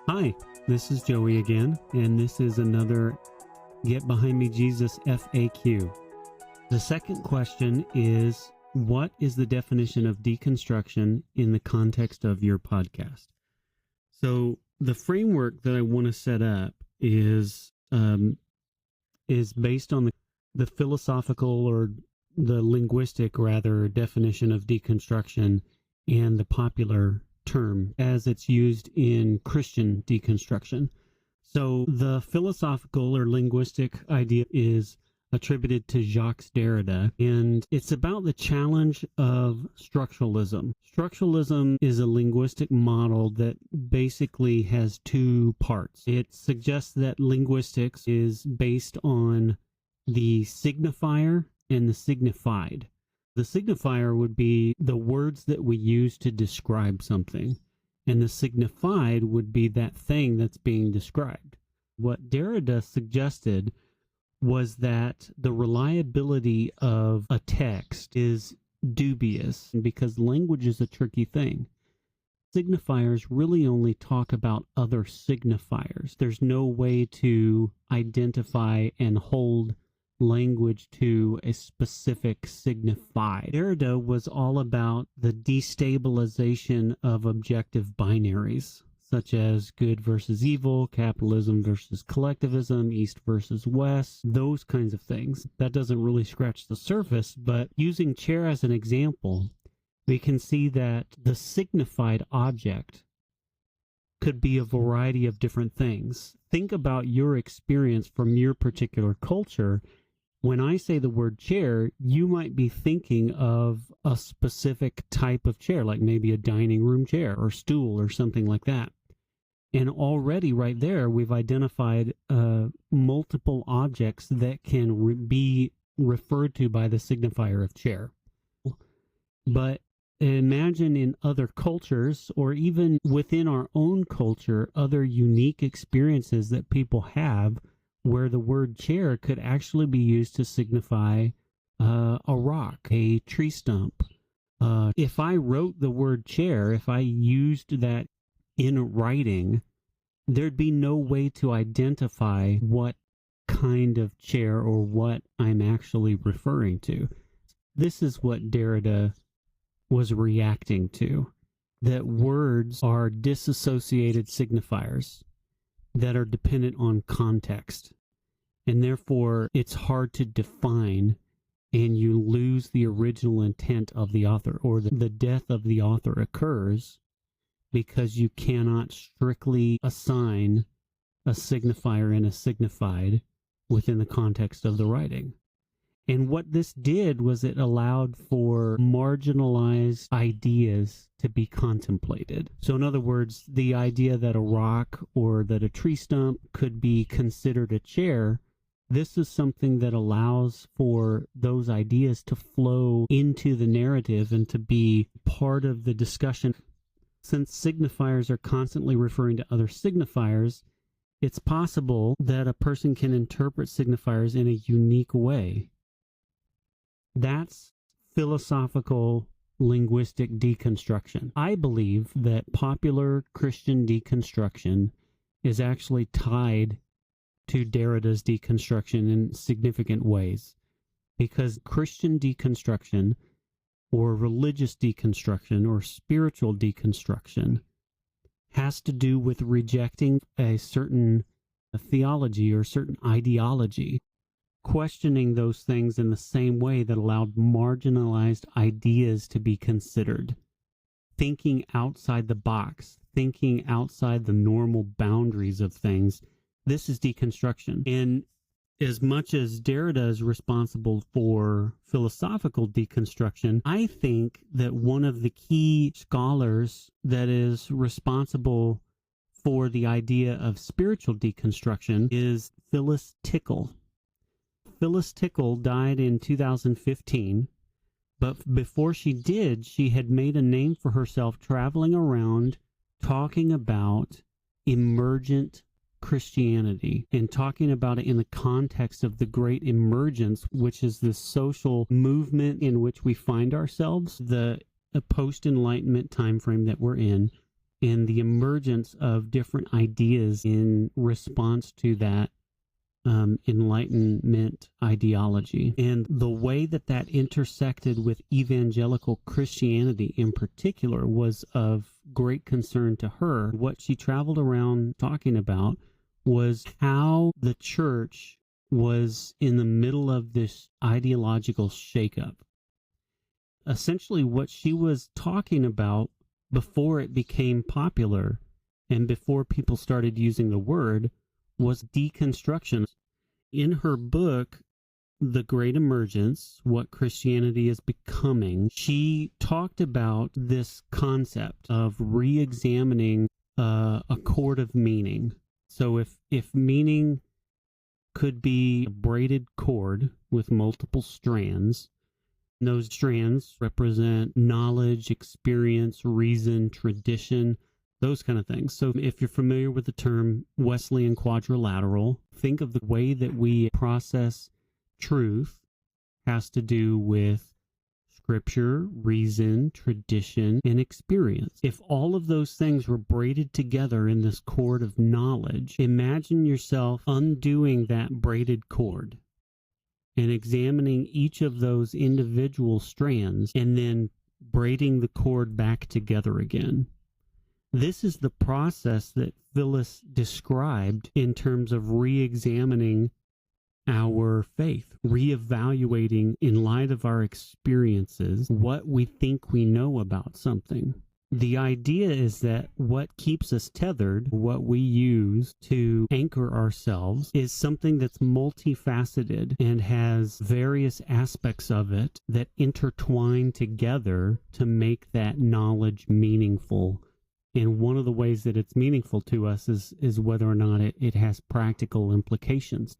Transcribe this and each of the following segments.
Hi, this is Joey again, and this is another Get Behind Me Jesus FAQ. The second question is, what is the definition of deconstruction in the context of your podcast? So the framework that I want to set up is based on the philosophical or the linguistic, rather, definition of deconstruction and the popular term as it's used in Christian deconstruction. So the philosophical or linguistic idea is attributed to Jacques Derrida, and it's about the challenge of structuralism. Structuralism is a linguistic model that basically has two parts. It suggests that linguistics is based on the signifier and the signified. The signifier would be the words that we use to describe something, and the signified would be that thing that's being described. What Derrida suggested was that the reliability of a text is dubious because language is a tricky thing. Signifiers really only talk about other signifiers. There's no way to identify and hold language to a specific signified. Derrida was all about the destabilization of objective binaries, such as good versus evil, capitalism versus collectivism, East versus West, those kinds of things. That doesn't really scratch the surface, but using chair as an example, we can see that the signified object could be a variety of different things. Think about your experience from your particular culture. When I say the word chair, you might be thinking of a specific type of chair, like maybe a dining room chair or stool or something like that. And already right there, we've identified multiple objects that can be referred to by the signifier of chair. But imagine in other cultures, or even within our own culture, other unique experiences that people have where the word chair could actually be used to signify a rock, a tree stump. If I wrote the word chair, if I used that in writing, there'd be no way to identify what kind of chair or what I'm actually referring to. This is what Derrida was reacting to, that words are disassociated signifiers that are dependent on context. And therefore, it's hard to define, and you lose the original intent of the author, or the death of the author occurs because you cannot strictly assign a signifier and a signified within the context of the writing. And what this did was it allowed for marginalized ideas to be contemplated. So in other words, the idea that a rock or that a tree stump could be considered a chair, this is something that allows for those ideas to flow into the narrative and to be part of the discussion. Since signifiers are constantly referring to other signifiers, it's possible that a person can interpret signifiers in a unique way. That's philosophical linguistic deconstruction. I believe that popular Christian deconstruction is actually tied to Derrida's deconstruction in significant ways, because Christian deconstruction or religious deconstruction or spiritual deconstruction has to do with rejecting a certain theology or certain ideology, questioning those things in the same way that allowed marginalized ideas to be considered, thinking outside the box, thinking outside the normal boundaries of things. This is deconstruction. And as much as Derrida is responsible for philosophical deconstruction, I think that one of the key scholars that is responsible for the idea of spiritual deconstruction is Phyllis Tickle. Phyllis Tickle died in 2015, but before she did, she had made a name for herself traveling around talking about emergent Christianity and talking about it in the context of the Great Emergence, which is the social movement in which we find ourselves, the post-Enlightenment time frame that we're in, and the emergence of different ideas in response to that Enlightenment ideology. And the way that that intersected with evangelical Christianity in particular was of great concern to her. What she traveled around talking about was how the church was in the middle of this ideological shakeup. Essentially, what she was talking about before it became popular and before people started using the word was deconstruction. In her book, The Great Emergence, What Christianity is Becoming, she talked about this concept of re-examining a chord of meaning. So if meaning could be a braided cord with multiple strands, those strands represent knowledge, experience, reason, tradition, those kind of things. So if you're familiar with the term Wesleyan quadrilateral, think of the way that we process truth has to do with scripture, reason, tradition, and experience. If all of those things were braided together in this cord of knowledge, imagine yourself undoing that braided cord and examining each of those individual strands and then braiding the cord back together again. This is the process that Phyllis described in terms of re-examining our faith, re-evaluating in light of our experiences what we think we know about something. The idea is that what keeps us tethered, what we use to anchor ourselves, is something that's multifaceted and has various aspects of it that intertwine together to make that knowledge meaningful. And one of the ways that it's meaningful to us is whether or not it has practical implications.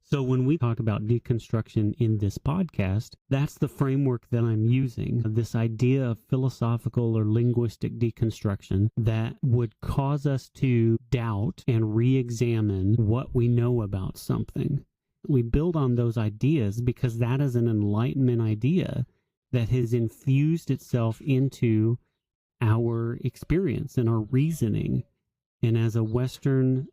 So when we talk about deconstruction in this podcast, that's the framework that I'm using, this idea of philosophical or linguistic deconstruction that would cause us to doubt and re-examine what we know about something. We build on those ideas because that is an Enlightenment idea that has infused itself into our experience and our reasoning. And as a Western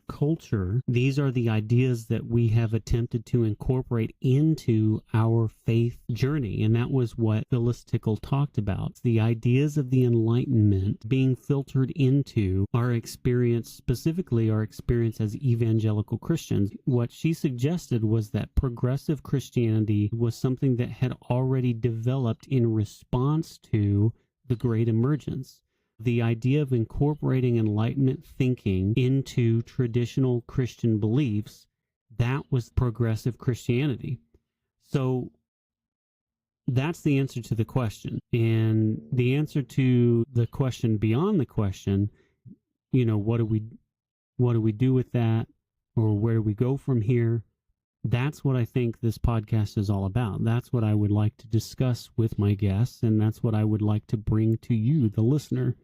culture, these are the ideas that we have attempted to incorporate into our faith journey. And that was what Phyllis Tickle talked about. The ideas of the Enlightenment being filtered into our experience, specifically our experience as evangelical Christians. What she suggested was that progressive Christianity was something that had already developed in response to the Great Emergence. The idea of incorporating Enlightenment thinking into traditional Christian beliefs, that was progressive Christianity. So that's the answer to the question. And the answer to the question beyond the question, what do we do with that, or where do we go from here? That's what I think this podcast is all about. That's what I would like to discuss with my guests, and that's what I would like to bring to you, the listener.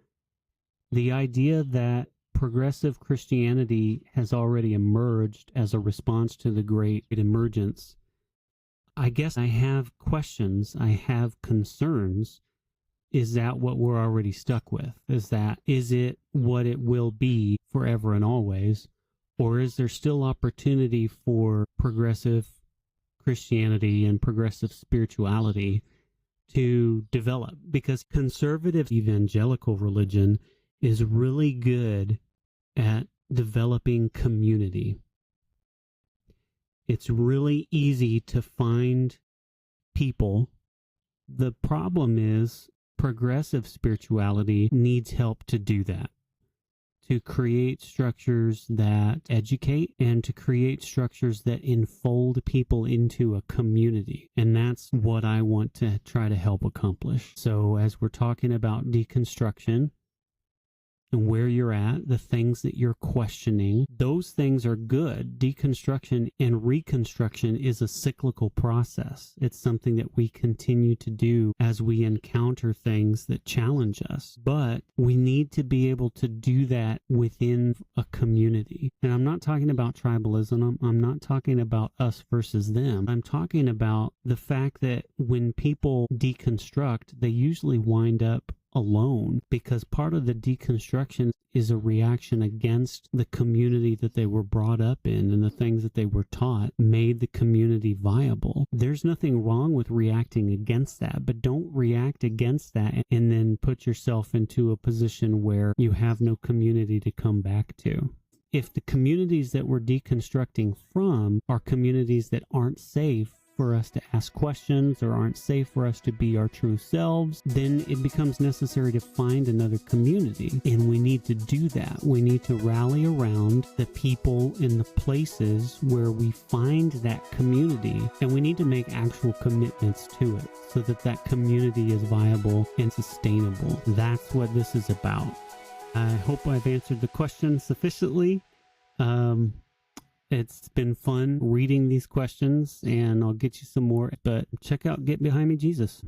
The idea that progressive Christianity has already emerged as a response to the Great Emergence. I guess I have questions, I have concerns. Is that what we're already stuck with? Is it what it will be forever and always? Or is there still opportunity for progressive Christianity and progressive spirituality to develop? Because conservative evangelical religion is really good at developing community. It's really easy to find people. The problem is progressive spirituality needs help to do that, to create structures that educate and to create structures that enfold people into a community. And that's what I want to try to help accomplish. So as we're talking about deconstruction, and where you're at, the things that you're questioning, those things are good. Deconstruction and reconstruction is a cyclical process. It's something that we continue to do as we encounter things that challenge us. But we need to be able to do that within a community. And I'm not talking about tribalism. I'm not talking about us versus them. I'm talking about the fact that when people deconstruct, they usually wind up alone, because part of the deconstruction is a reaction against the community that they were brought up in, and the things that they were taught made the community viable. There's nothing wrong with reacting against that, but don't react against that and then put yourself into a position where you have no community to come back to. If the communities that we're deconstructing from are communities that aren't safe for us to ask questions or aren't safe for us to be our true selves, then it becomes necessary to find another community. And we need to do that. We need to rally around the people in the places where we find that community, and we need to make actual commitments to it so that that community is viable and sustainable. That's what this is about. I hope I've answered the question sufficiently. It's been fun reading these questions, and I'll get you some more, but check out Get Behind Me, Jesus.